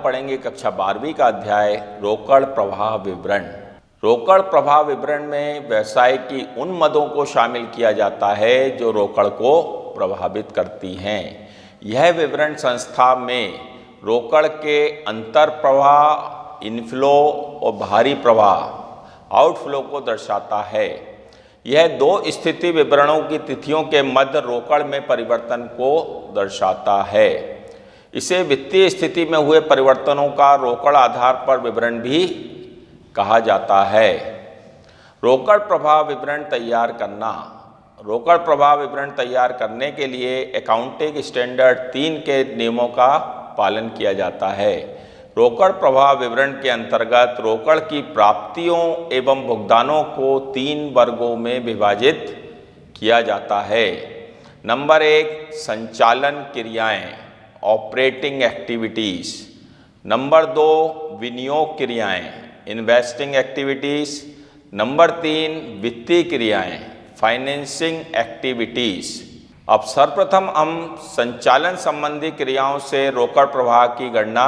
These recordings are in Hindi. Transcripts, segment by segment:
हम पढ़ेंगे कक्षा 12वीं का अध्याय रोकड़ प्रवाह विवरण। रोकड़ प्रवाह विवरण में व्यवसाय की उन मदों को शामिल किया जाता है जो रोकड़ को प्रभावित करती हैं। यह विवरण संस्था में रोकड़ के अंतर प्रवाह, इनफ्लो और बाहरी प्रवाह, आउटफ्लो को दर्शाता है। यह दो स्थिति विवरणों की तिथियों के मध्य रोकड़ में परिवर्तन को दर्शाता है। इसे वित्तीय स्थिति में हुए परिवर्तनों का रोकड़ आधार पर विवरण भी कहा जाता है। रोकड़ प्रवाह विवरण तैयार करना। रोकड़ प्रवाह विवरण तैयार करने के लिए अकाउंटिंग स्टैंडर्ड 3 के नियमों का पालन किया जाता है। रोकड़ प्रवाह विवरण के अंतर्गत रोकड़ की प्राप्तियों एवं भुगतानों को 3 वर्गों में विभाजित किया जाता है। नंबर 1, संचालन क्रियाएं, ऑपरेटिंग एक्टिविटीज। नंबर 2, विनियोग क्रियाएं, इन्वेस्टिंग एक्टिविटीज। नंबर 3, वित्तीय क्रियाएं, फाइनेंसिंग एक्टिविटीज। अब सर्वप्रथम हम संचालन संबंधी क्रियाओं से रोकड़ प्रवाह की गणना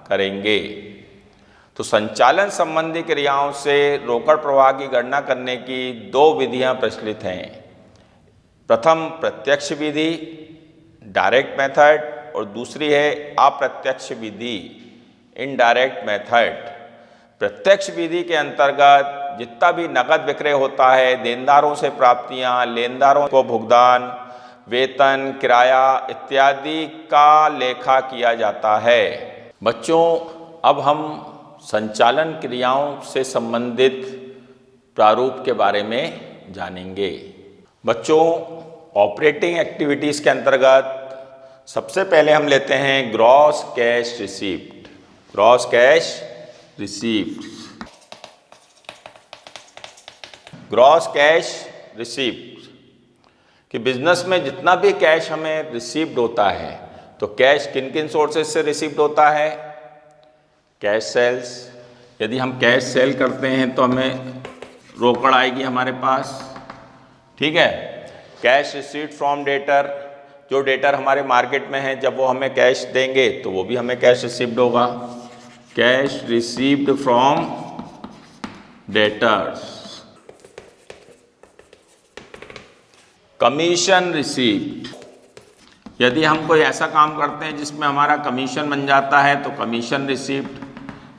करेंगे। तो संचालन संबंधी क्रियाओं से रोकड़ प्रवाह की गणना करने की 2 विधियां प्रचलित हैं। प्रथम प्रत्यक्ष विधि, डायरेक्ट मेथड, और दूसरी है अप्रत्यक्ष विधि, इनडायरेक्ट मेथड। प्रत्यक्ष विधि के अंतर्गत जितना भी नकद विक्रय होता है, देनदारों से प्राप्तियां, लेनदारों को भुगतान, वेतन, किराया इत्यादि का लेखा किया जाता है। बच्चों, अब हम संचालन क्रियाओं से संबंधित प्रारूप के बारे में जानेंगे। बच्चों, ऑपरेटिंग एक्टिविटीज के अंतर्गत सबसे पहले हम लेते हैं gross cash receipt. Gross cash receipt. Gross cash receipt कि बिजनेस में जितना भी कैश हमें रिसीव्ड होता है, तो कैश किन किन सोर्सेज से रिसीव्ड होता है? Cash sales. यदि हम कैश सेल करते हैं तो हमें रोकड़ आएगी हमारे पास, ठीक है। कैश रिसीव्ड फ्रॉम डेटर, जो डेटर हमारे मार्केट में है, जब वो हमें कैश देंगे तो वो भी हमें कैश रिसीव्ड होगा। Cash received from debtors. Commission received, यदि हम कोई ऐसा काम करते हैं जिसमें हमारा कमीशन बन जाता है तो कमीशन रिसीव्ड,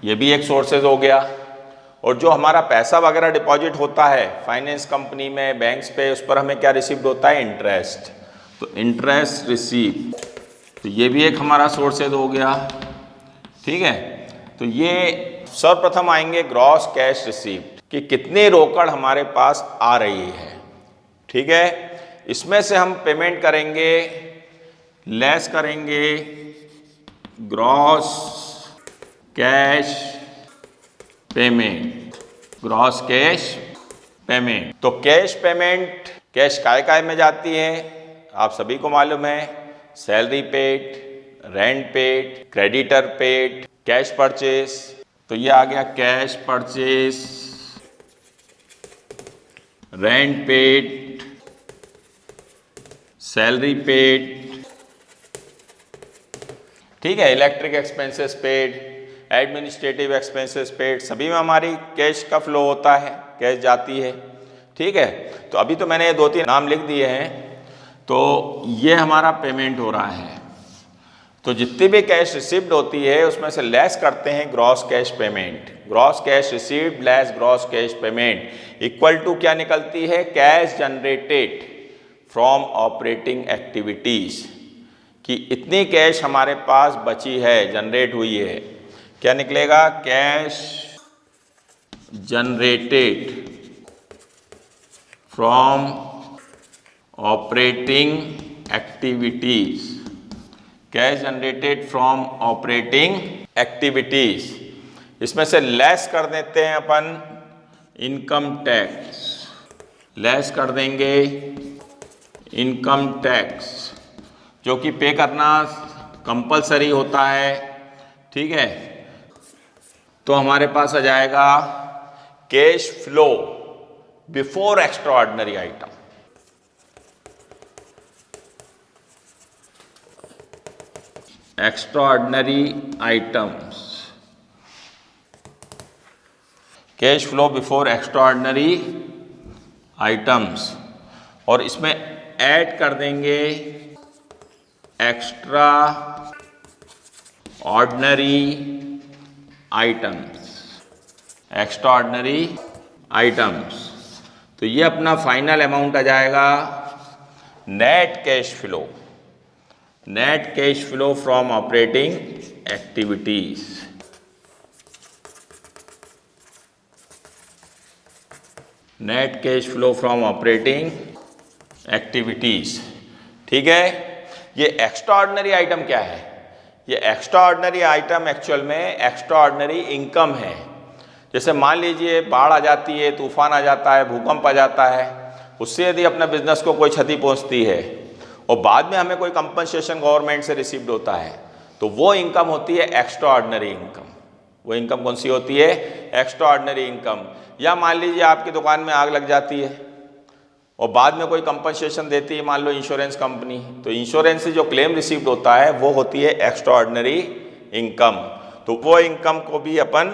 ये भी एक सोर्सेज हो गया। और जो हमारा पैसा वगैरह डिपॉजिट होता है फाइनेंस कंपनी में, बैंक्स पे, उस पर हमें क्या रिसीव्ड होता है? इंटरेस्ट। तो इंटरेस्ट रिसीव्ड, तो ये भी एक हमारा सोर्सेज हो गया, ठीक है। तो ये सर्वप्रथम आएंगे ग्रॉस कैश रिसीव्ड कि कितनी रोकड़ हमारे पास आ रही है, ठीक है। इसमें से हम पेमेंट करेंगे, लेस करेंगे gross cash payment. Gross cash payment, तो कैश पेमेंट कैश काय में जाती है? आप सभी को मालूम है, salary paid, rent paid, creditor paid, cash purchase. तो ये आ गया cash purchase, rent paid, salary paid, ठीक है। Electric expenses paid, administrative expenses paid, सभी में हमारी कैश का फ्लो होता है, कैश जाती है, ठीक है। तो अभी तो मैंने ये 2-3 नाम लिख दिए हैं, तो ये हमारा पेमेंट हो रहा है। तो जितनी भी कैश रिसीव्ड होती है उसमें से लेस करते हैं gross cash payment. Gross cash received less gross cash payment equal to क्या निकलती है? Cash generated from operating activities, कि इतनी कैश हमारे पास बची है, जनरेट हुई है। क्या निकलेगा? Cash generated from operating activities. Cash generated from operating activities, इसमें से लेस कर देते हैं अपन इनकम टैक्स, लेस कर देंगे इनकम टैक्स, जो कि पे करना कंपलसरी होता है, ठीक है। तो हमारे पास आ जाएगा cash flow before extraordinary item. Extraordinary items, cash flow before extraordinary items, और इसमें ऐड कर देंगे extra ordinary items, extra ordinary items. तो ये अपना फाइनल अमाउंट आ जाएगा net cash flow, net cash flow from operating activities. Net cash flow from operating activities. ठीक है, ये एक्स्ट्रा ऑर्डिनरी आइटम क्या है? ये एक्स्ट्रा ऑर्डिनरी आइटम एक्चुअल में एक्स्ट्रा ऑर्डिनरी इनकम है। जैसे मान लीजिए बाढ़ आ जाती है, तूफान आ जाता है, भूकंप आ जाता है, उससे यदि अपने बिजनेस को कोई क्षति पहुंचती है और बाद में हमें कोई कंपनसेशन गवर्नमेंट से रिसीव्ड होता है, तो वो इनकम होती है एक्स्ट्रा ऑर्डिनरी इनकम। वो इनकम कौन सी होती है? Extra ordinary income. या मान लीजिए आपकी दुकान में आग लग जाती है और बाद में कोई कंपनसेशन देती है, मान लो इंश्योरेंस कंपनी, तो इंश्योरेंस से जो क्लेम रिसीव्ड होता है वो होती है एक्स्ट्रा ऑर्डिनरी इनकम। तो वो इनकम को भी अपन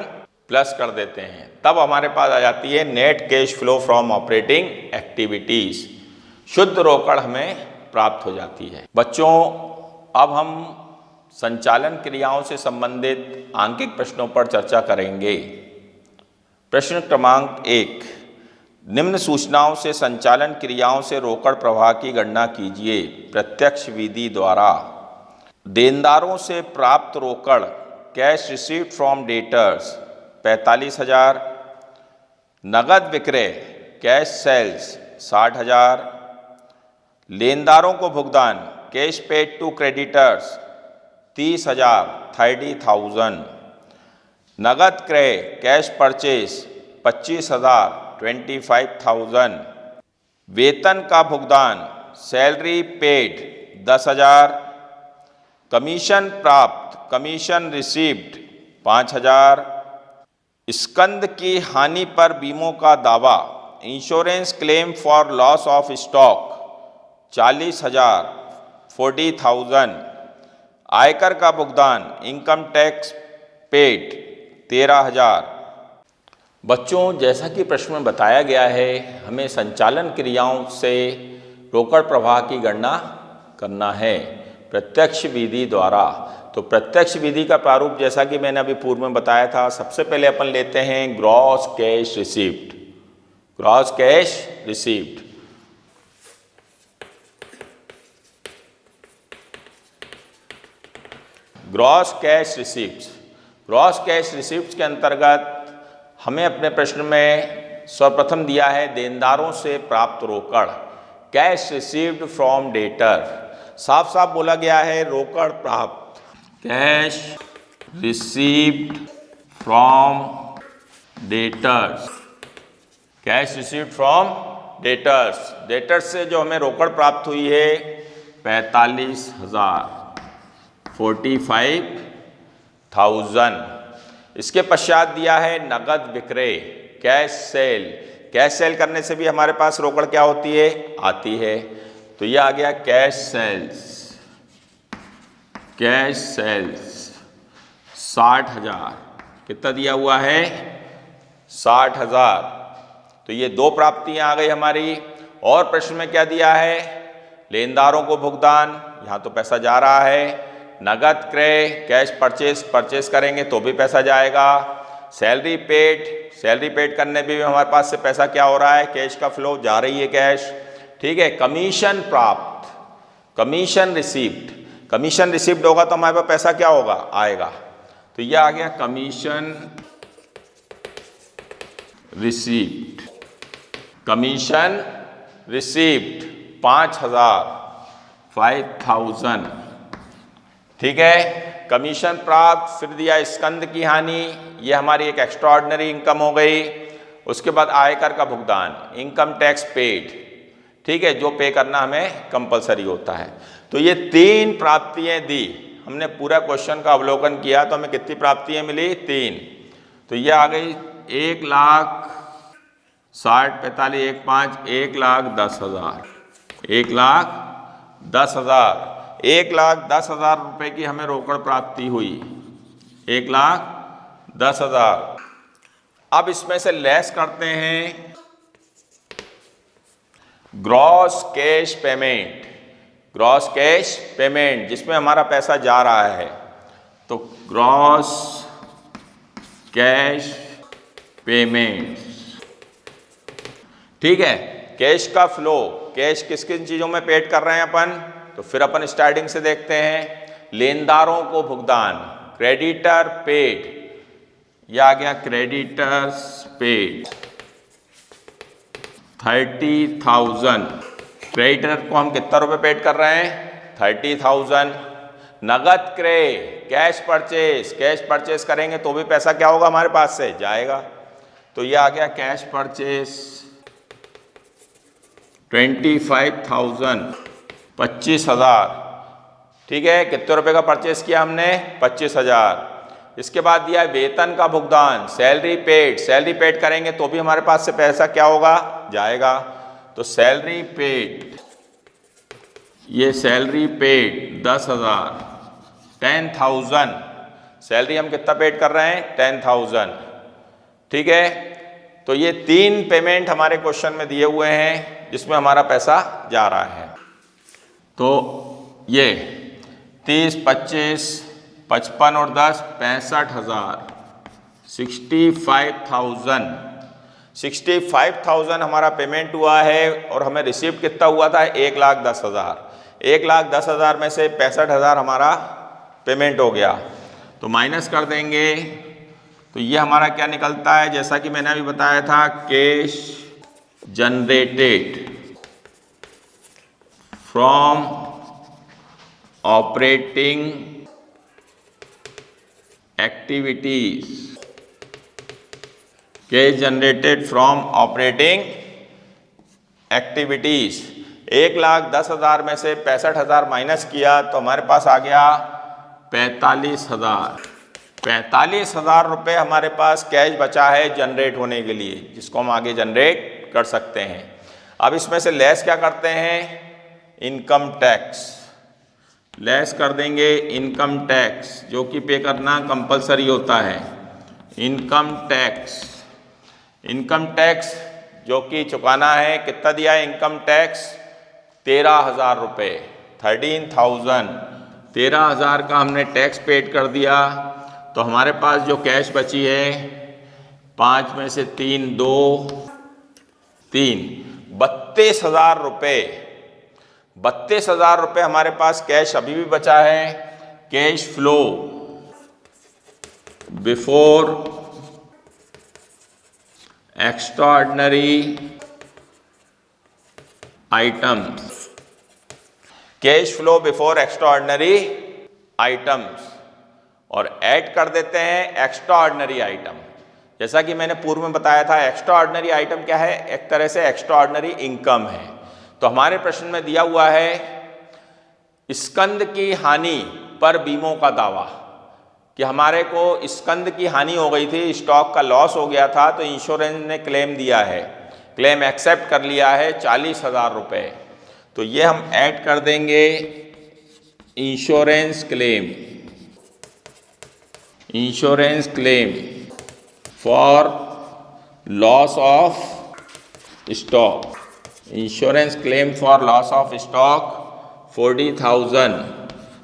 प्लस कर देते हैं, तब हमारे पास आ जाती है net cash flow from operating activities. शुद्ध रोकड़ हमें प्राप्त हो जाती है। बच्चों, अब हम संचालन क्रियाओं से संबंधित आंकिक प्रश्नों पर चर्चा करेंगे। प्रश्न क्रमांक 1, निम्न सूचनाओं से संचालन क्रियाओं से रोकड़ प्रवाह की गणना कीजिए प्रत्यक्ष विधि द्वारा। देनदारों से प्राप्त रोकड़ कैश रिसीव्ड फ्रॉम डेटर्स 45,000, नगद विक्रय कैश सेल्स 60,000, लेनदारों को भुगतान कैश पेड टू क्रेडिटर्स 30,000 30,000, नगद क्रय कैश परचेस 25,000 25,000, वेतन का भुगतान सैलरी पेड 10,000, कमीशन प्राप्त कमीशन रिसीव्ड 5,000, स्कंद की हानि पर बीमों का दावा insurance claim for loss of stock 40,000 40,000, आयकर का भुगतान इनकम टैक्स पेड 13,000। बच्चों, जैसा कि प्रश्न में बताया गया है, हमें संचालन क्रियाओं से रोकड़ प्रवाह की गणना करना है प्रत्यक्ष विधि द्वारा। तो प्रत्यक्ष विधि का प्रारूप जैसा कि मैंने अभी पूर्व में बताया था, सबसे पहले अपन लेते हैं gross cash received. Gross cash received, gross cash receipts. Gross cash receipts के अंतर्गत हमें अपने प्रश्न में सर्वप्रथम दिया है देनदारों से प्राप्त रोकड़ कैश रिसीव्ड फ्रॉम डेटर। साफ साफ बोला गया है रोकड़ प्राप्त cash received from debtors, cash received from debtors. Debtors से जो हमें रोकड़ प्राप्त हुई है 45,000 45,000। इसके पश्चात दिया है नगद विक्रय कैश सेल। कैश सेल करने से भी हमारे पास रोकड़ क्या होती है? आती है। तो यह आ गया कैश सेल्स, कैश सेल्स 60,000। कितना दिया हुआ है? 60,000। तो ये दो प्राप्तियां आ गई हमारी। और प्रश्न में क्या दिया है? लेनदारों को भुगतान, यहाँ तो पैसा जा रहा है। नगद क्रय कैश परचेस करेंगे तो भी पैसा जाएगा। सैलरी पेड करने पे भी हमारे पास से पैसा क्या हो रहा है? कैश का फ्लो जा रही है कैश। ठीक है। कमीशन प्राप्त, कमीशन रिसीव्ड होगा तो हमारे पास पैसा क्या होगा? आएगा। तो यह आ गया कमीशन रिसीव्ड, कमीशन रिसीव्ड 5,000 5,000। ठीक है। कमीशन प्राप्त, फिर दिया स्कंद की हानि, ये हमारी एक एक्स्ट्रा ऑर्डिनरी इनकम हो गई। उसके बाद आयकर का भुगतान, इनकम टैक्स पेड। ठीक है, जो पे करना हमें कंपलसरी होता है। तो ये तीन प्राप्तियां दी हमने। पूरा क्वेश्चन का अवलोकन किया तो हमें कितनी प्राप्तियां मिली? 3। तो ये आ गई 1,60,45 1,05 1,10,000 1,10,000। 1,10,000 रुपये की हमें रोकड़ प्राप्ति हुई, 1,10,000। अब इसमें से लेस करते हैं gross cash payment, gross cash payment जिसमें हमारा पैसा जा रहा है। तो ग्रॉस कैश पेमेंट, ठीक है। कैश का फ्लो, कैश किस किन चीज़ों में पेड कर रहे हैं अपन, तो फिर अपन स्टार्टिंग से देखते हैं। लेनदारों को भुगतान, क्रेडिटर पेड, यह आ गया क्रेडिटर्स पेड 30,000। क्रेडिटर को हम कितना रुपए पेड कर रहे हैं, 30,000। नगद क्रय, कैश परचेस, कैश परचेस करेंगे तो भी पैसा क्या होगा हमारे पास से जाएगा। तो ये आ गया कैश परचेस 25,000, 25,000, ठीक है। कितने रुपए का परचेस किया हमने, 25,000। इसके बाद दिया वेतन का भुगतान, सैलरी पेड, सैलरी पेड करेंगे तो भी हमारे पास से पैसा क्या होगा, जाएगा। तो सैलरी पेड, ये सैलरी पेड 10,000, 10,000। सैलरी हम कितना पेड कर रहे हैं, 10,000, ठीक है। तो ये 3 पेमेंट हमारे क्वेश्चन में दिए हुए हैं जिसमें हमारा पैसा जा रहा है। तो ये 30, 25, 55 और 10, 65,000, 65,000, 65,000 हमारा पेमेंट हुआ है और हमें रिसीव कितना हुआ था, 1,10,000। 1,10,000 में से 65,000 हमारा पेमेंट हो गया। तो माइनस कर देंगे तो ये हमारा क्या निकलता है, जैसा कि मैंने अभी बताया था, cash generated from operating activities, cash generated from operating activities. 1,10,000 में से 65,000 माइनस किया तो हमारे पास आ गया 45,000। 45,000 रुपये हमारे पास कैश बचा है जनरेट होने के लिए, जिसको हम आगे जनरेट कर सकते हैं। अब इसमें से लेस क्या करते हैं, इनकम टैक्स, लेस कर देंगे इनकम टैक्स, जो कि पे करना कंपलसरी होता है। इनकम टैक्स, इनकम टैक्स जो कि चुकाना है, कितना दिया है इनकम टैक्स, 13,000 रुपये, 13,000। 13,000 का हमने टैक्स पेड कर दिया। तो हमारे पास जो कैश बची है, 5 में से 3, 2, 3, 32,000 रुपये, 32,000 रुपये हमारे पास कैश अभी भी बचा है। Cash flow before extraordinary items, cash flow before extraordinary items, और ऐड कर देते हैं एक्स्ट्राऑर्डिनरी आइटम। जैसा कि मैंने पूर्व में बताया था, एक्स्ट्राऑर्डिनरी आइटम क्या है, एक तरह से एक्स्ट्राऑर्डिनरी इनकम है। तो हमारे प्रश्न में दिया हुआ है स्कंद की हानि पर बीमों का दावा, कि हमारे को स्कंद की हानि हो गई थी, स्टॉक का लॉस हो गया था, तो इंश्योरेंस ने क्लेम दिया है, क्लेम एक्सेप्ट कर लिया है 40,000 रुपये। तो ये हम ऐड कर देंगे insurance claim, insurance claim for loss of stock, insurance claim for loss of stock 40,000,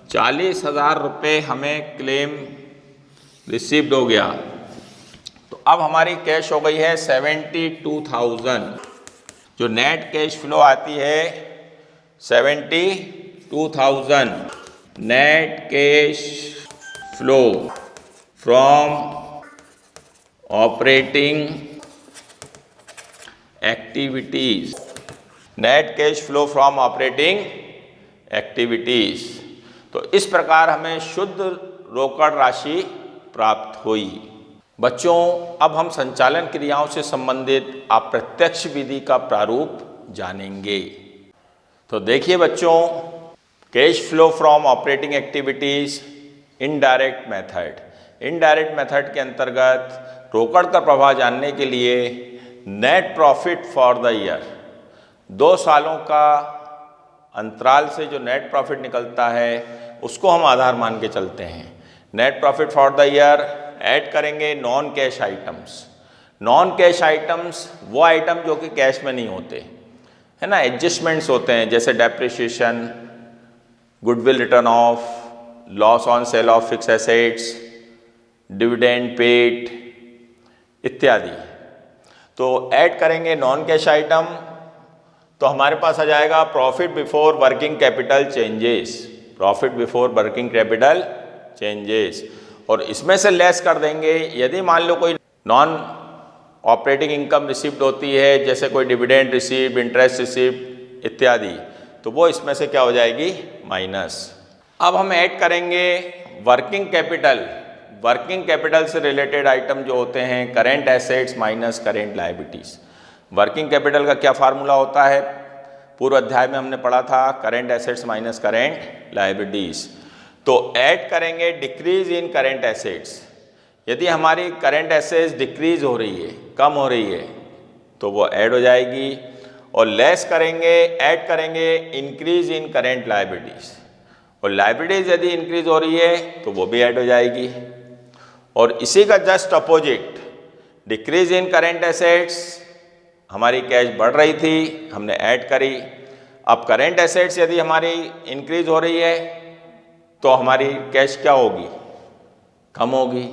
40,000 रुपये हमें क्लेम रिसीव्ड हो गया। तो अब हमारी कैश हो गई है 72,000। जो नेट कैश फ्लो आती है 72,000, net cash flow from operating activities, net cash flow from operating activities. तो इस प्रकार हमें शुद्ध रोकड़ राशि प्राप्त हुई। बच्चों, अब हम संचालन क्रियाओं से संबंधित अप्रत्यक्ष विधि का प्रारूप जानेंगे। तो देखिए बच्चों, cash flow from operating activities indirect method, indirect method के अंतर्गत रोकड़ का प्रवाह जानने के लिए net profit for the year, 2 सालों का अंतराल से जो नेट प्रॉफिट निकलता है उसको हम आधार मान के चलते हैं। Net profit for the year add करेंगे non cash items. Non cash items वो आइटम जो कि कैश में नहीं होते, है ना, एडजस्टमेंट्स होते हैं, जैसे depreciation, goodwill return of, loss on sale of fix assets, dividend paid इत्यादि। तो ऐड करेंगे नॉन कैश आइटम, तो हमारे पास आ जाएगा profit before working capital changes, profit before working capital changes. और इसमें से लेस कर देंगे यदि मान लो कोई नॉन ऑपरेटिंग इनकम रिसीव्ड होती है, जैसे कोई डिविडेंड रिसीव्ड, इंटरेस्ट रिसीव्ड इत्यादि, तो वो इसमें से क्या हो जाएगी, माइनस। अब हम ऐड करेंगे वर्किंग कैपिटल। वर्किंग कैपिटल से रिलेटेड आइटम जो होते हैं current assets minus current liabilities. Working capital का क्या फार्मूला होता है, पूर्व अध्याय में हमने पढ़ा था, current assets minus current liabilities. तो ऐड करेंगे डिक्रीज इन करेंट एसेट्स। यदि हमारी करेंट एसेट्स डिक्रीज हो रही है, कम हो रही है, तो वो ऐड हो जाएगी। और लेस करेंगे, ऐड करेंगे इंक्रीज इन करेंट लायबिलिटीज। और लायबिलिटीज यदि इंक्रीज हो रही है तो वो भी ऐड हो जाएगी। और इसी का just opposite, decrease in current assets, हमारी कैश बढ़ रही थी, हमने ऐड करी। अब करेंट एसेट्स यदि हमारी इंक्रीज हो रही है तो हमारी कैश क्या होगी, कम होगी,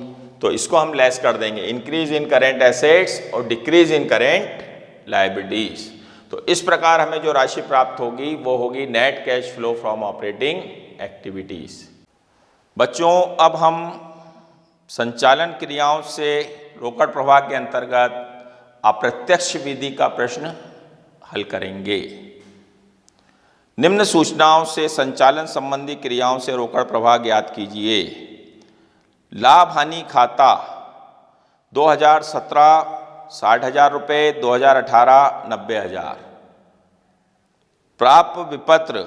तो इसको हम लेस कर देंगे, इंक्रीज इन करेंट एसेट्स और डिक्रीज इन करेंट लायबिलिटीज। तो इस प्रकार हमें जो राशि प्राप्त होगी वो होगी net cash flow from operating activities. बच्चों, अब हम संचालन क्रियाओं से रोकड़ प्रवाह के अंतर्गत अप्रत्यक्ष विधि का प्रश्न हल करेंगे। निम्न सूचनाओं से संचालन संबंधी क्रियाओं से रोकड़ प्रवाह ज्ञात कीजिए। लाभ हानि खाता 2017 60,000 रुपये, 2018 90,000। प्राप्त विपत्र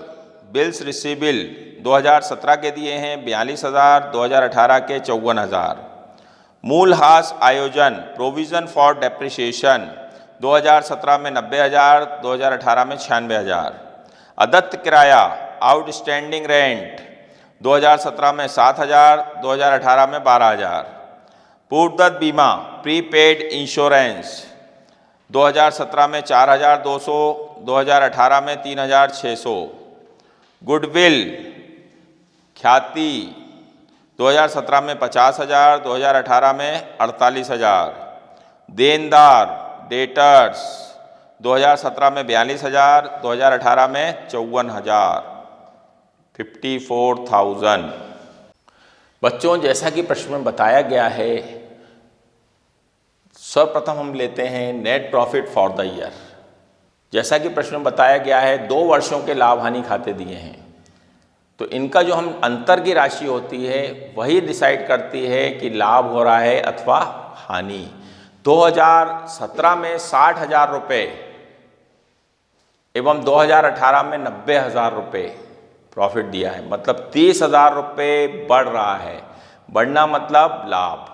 बिल्स रिसीवेबल 2017 के दिए हैं 42,000, 2018 के 54,000। मूलहास आयोजन प्रोविजन फॉर डेप्रिसिएशन 2017 में 90,000, 2018 में 96,000। अदत्त किराया आउटस्टैंडिंग रेंट 2017 में 7,000, 2018 में 12,000। पूर्वदत्त बीमा प्रीपेड इंश्योरेंस 2017 में 4,200, 2018 में 3,600। गुडविल ख्याति 2017 में 50,000, 2018 में 48,000। देनदार डेटर्स 2017 में 42,000, 2018 में 54,000, 54,000। बच्चों, जैसा कि प्रश्न में बताया गया है, सर्वप्रथम हम लेते हैं net profit for the year. जैसा कि प्रश्न में बताया गया है 2 वर्षों के लाभ हानि खाते दिए हैं, तो इनका जो हम अंतर की राशि होती है वही डिसाइड करती है कि लाभ हो रहा है अथवा हानि। 2017 में 60,000 रुपये एवं 2018 में 90,000 रुपये प्रॉफिट दिया है, मतलब 30,000 रुपये बढ़ रहा है। बढ़ना मतलब लाभ।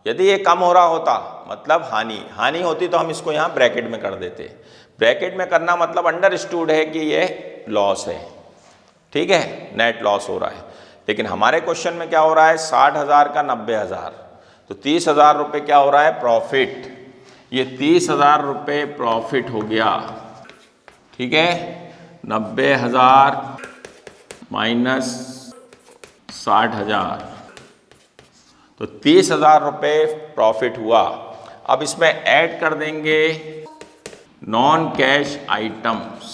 यदि ये कम हो रहा होता मतलब हानि। हानि होती तो हम इसको यहाँ ब्रैकेट में कर देते। ब्रैकेट में करना मतलब अंडरस्टूड है कि ये लॉस है, ठीक है, नेट लॉस हो रहा है। लेकिन हमारे क्वेश्चन में क्या हो रहा है, 60,000 का 90,000, तो 30,000 रुपये क्या हो रहा है, प्रॉफिट। ये 30,000 रुपये प्रॉफिट हो गया, ठीक है। 90,000 माइनस 60,000, तो 30,000 रुपये प्रॉफिट हुआ। अब इसमें ऐड कर देंगे non cash items.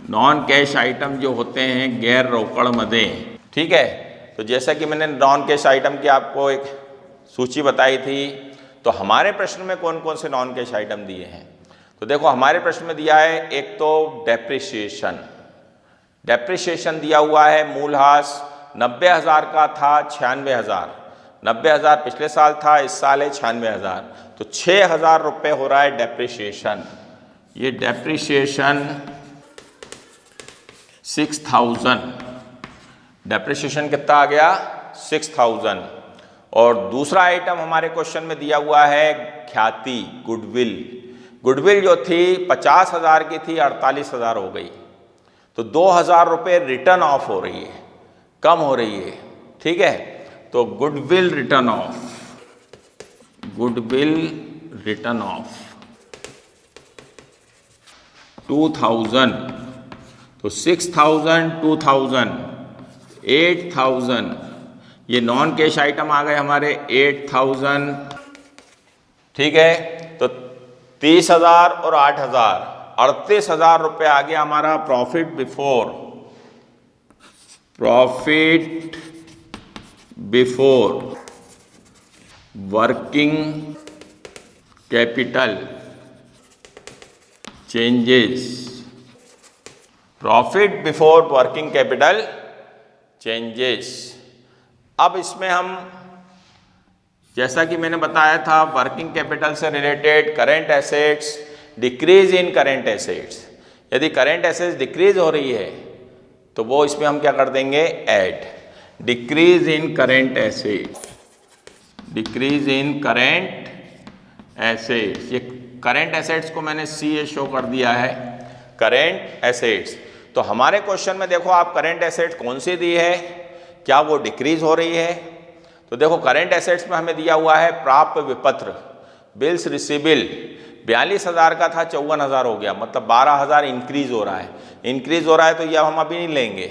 Non cash item जो होते हैं गैर रोकड़ मदें, ठीक है। तो जैसा कि मैंने नॉन कैश आइटम की आपको एक सूची बताई थी, तो हमारे प्रश्न में कौन कौन से नॉन कैश आइटम दिए हैं, तो देखो हमारे प्रश्न में दिया है एक तो डेप्रिसिएशन। डेप्रिसिएशन दिया हुआ है मूलहास 90,000 का था 96,000। 90,000 पिछले साल था, इस साल है 96,000, तो 6,000 रुपये हो रहा है डेप्रिसिएशन। ये डेप्रिसिएशन 6,000, डेप्रिसिएशन कितना आ गया, 6,000। और दूसरा आइटम हमारे क्वेश्चन में दिया हुआ है ख्याति, गुडविल। गुडविल जो थी 50,000 की थी 48,000 हो गई, तो 2,000 रुपये रिटर्न ऑफ हो रही है, कम हो रही है, ठीक है। तो goodwill return of, goodwill return of 2,000, तो 6,000, 2,000, 8,000, ये नॉन कैश आइटम आ गए हमारे 8,000, ठीक है। तो 30,000 और 8,000, 38,000 रुपये आ गया हमारा profit before, profit before working capital changes, profit before working capital changes. अब इसमें हम, जैसा कि मैंने बताया था, वर्किंग कैपिटल से related current assets, decrease in current assets, यदि करेंट एसेट्स डिक्रीज हो रही है तो वो इसमें हम क्या कर देंगे, add, decrease in current assets, decrease in current assets. ये करेंट एसेट्स को मैंने सी ए शो कर दिया है, करेंट एसेट्स। तो हमारे क्वेश्चन में देखो आप, करेंट एसेट्स कौन सी दी है, क्या वो डिक्रीज हो रही है? तो देखो करेंट एसेट्स में हमें दिया हुआ है प्राप्य विपत्र, बिल्स रिसीवेबल 42,000 का था 54,000 हो गया, मतलब 12,000 इंक्रीज हो रहा है, इंक्रीज हो रहा है, तो यह हम अभी नहीं लेंगे,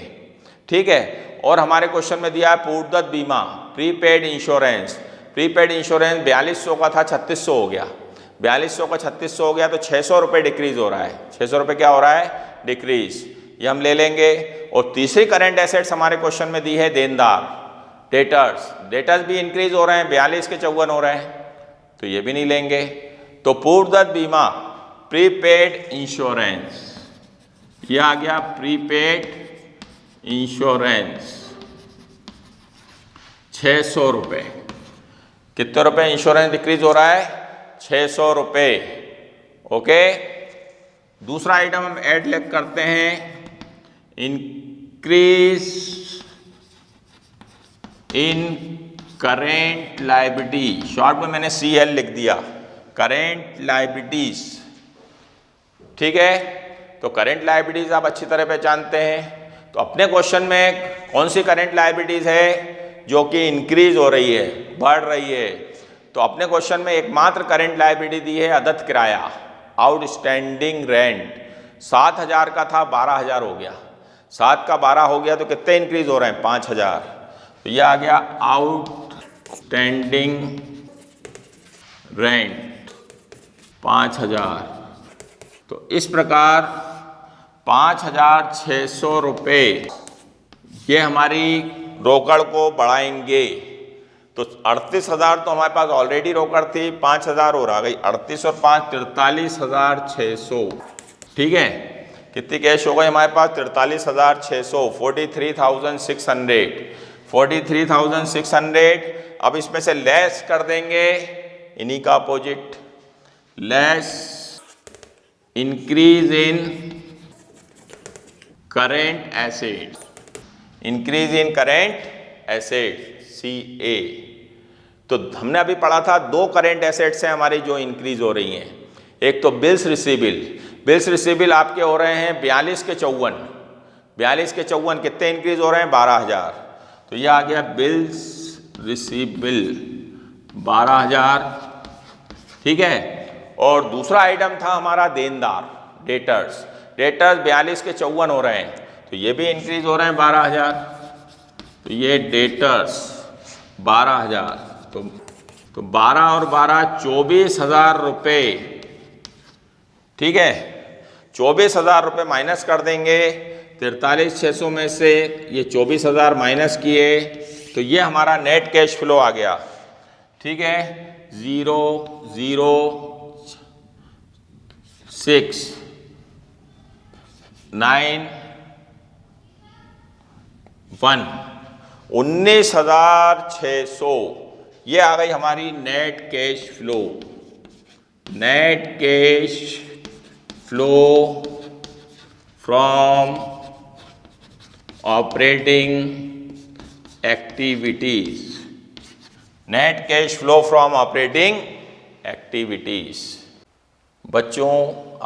ठीक है। और हमारे क्वेश्चन में दिया है पूर्वदत्त बीमा, प्रीपेड इंश्योरेंस, प्रीपेड इंश्योरेंस 4200 का था 3600 हो गया, 4200 का 3600 हो गया, तो 600 रुपये डिक्रीज हो रहा है, 600 रुपये क्या हो रहा है, डिक्रीज, ये हम ले लेंगे। और तीसरी करंट एसेट्स हमारे क्वेश्चन में दी है देनदार, डेटर्स, डेटर्स भी इंक्रीज हो रहे हैं, 42 के 54 हो रहे हैं, तो ये भी नहीं लेंगे। तो पूर्वदत्त बीमा, प्रीपेड इंश्योरेंस, ये आ गया प्रीपेड इंश्योरेंस 600 रुपये, कितने रुपए इंश्योरेंस डिक्रीज हो रहा है, 600 रुपये, ओके। दूसरा आइटम हम ऐड लेक करते हैं, increase in current liability, short में मैंने CL लिख दिया, करेंट लायबिलिटीज, ठीक है। तो करेंट लायबिलिटीज आप अच्छी तरह पहचानते हैं। तो अपने क्वेश्चन में कौन सी करेंट लायबिलिटीज है जो कि इंक्रीज हो रही है, बढ़ रही है? तो अपने क्वेश्चन में एकमात्र करेंट लायबिलिटी दी है अदत्त किराया, आउटस्टैंडिंग रेंट, 7,000 का था 12,000 हो गया, 7 का 12 हो गया, तो कितने इंक्रीज हो रहे हैं, 5,000, तो यह आ गया आउटस्टैंडिंग रेंट 5,000। तो इस प्रकार 5,600 रुपये ये हमारी रोकड़ को बढ़ाएंगे। तो 38,000 तो हमारे पास ऑलरेडी रोकड़ थी, 5,000 और आ गई, 38 और 5 43,600, ठीक है। कितनी कैश हो गई हमारे पास, 43,600, 43,600, 43,600। अब इसमें से लेस कर देंगे इन्हीं का opposite, less increase in current assets, increase in current assets CA। तो हमने अभी पढ़ा था दो करेंट एसेट्स हैं हमारी जो इंक्रीज हो रही हैं, एक तो बिल्स रिसीवेबल, बिल्स रिसीवेबल आपके हो रहे हैं 42 के 54, 42 के 54 कितने इंक्रीज हो रहे हैं, 12,000, तो यह आ गया बिल्स रिसीवेबल 12,000, ठीक है। और दूसरा आइटम था हमारा देनदार, डेटर्स, डेटर्स 42 के 54 हो रहे हैं, तो ये भी इंक्रीज हो रहे हैं 12,000, तो ये डेटर्स 12,000, तो 12 और 12 24,000 रुपये, ठीक है। 24,000 रुपये माइनस कर देंगे 43,600 में से, ये 24,000 माइनस किए, तो ये हमारा नेट कैश फ्लो आ गया, ठीक है, 0, 0, 6, 9, 1, 19,600, ये आ गई हमारी net cash flow, net cash flow from operating activities, net cash flow from operating activities. बच्चों,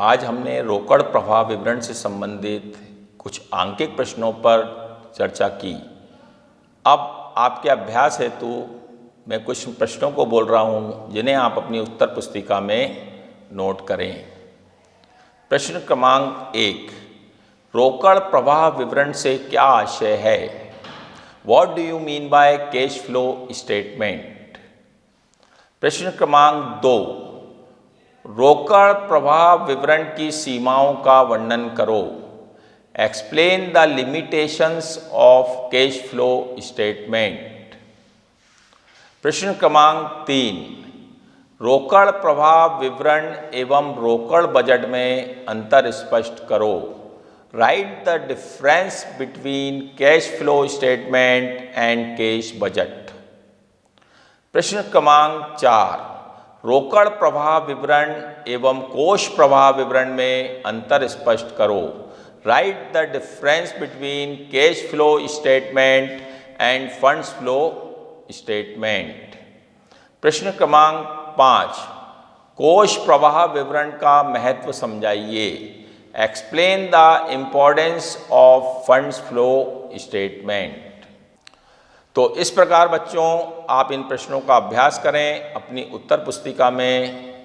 आज हमने रोकड़ प्रवाह विवरण से संबंधित कुछ आंकिक प्रश्नों पर चर्चा की। अब आपके अभ्यास हेतु मैं कुछ प्रश्नों को बोल रहा हूँ जिन्हें आप अपनी उत्तर पुस्तिका में नोट करें। प्रश्न क्रमांक 1, रोकड़ प्रवाह विवरण से क्या आशय है? What do you mean by cash flow statement? प्रश्न क्रमांक 2, रोकड़ प्रवाह विवरण की सीमाओं का वर्णन करो। Explain the limitations of cash flow statement. प्रश्न क्रमांक 3, रोकड़ प्रवाह विवरण एवं रोकड़ बजट में अंतर स्पष्ट करो। Write the difference between cash flow statement and cash budget. प्रश्न क्रमांक 4, रोकड़ प्रवाह विवरण एवं कोष प्रवाह विवरण में अंतर स्पष्ट करो। Write the difference between cash flow statement and funds flow statement. प्रश्न क्रमांक 5, कोष प्रवाह विवरण का महत्व समझाइए। Explain the importance of funds flow statement. तो इस प्रकार बच्चों आप इन प्रश्नों का अभ्यास करें, अपनी उत्तर पुस्तिका में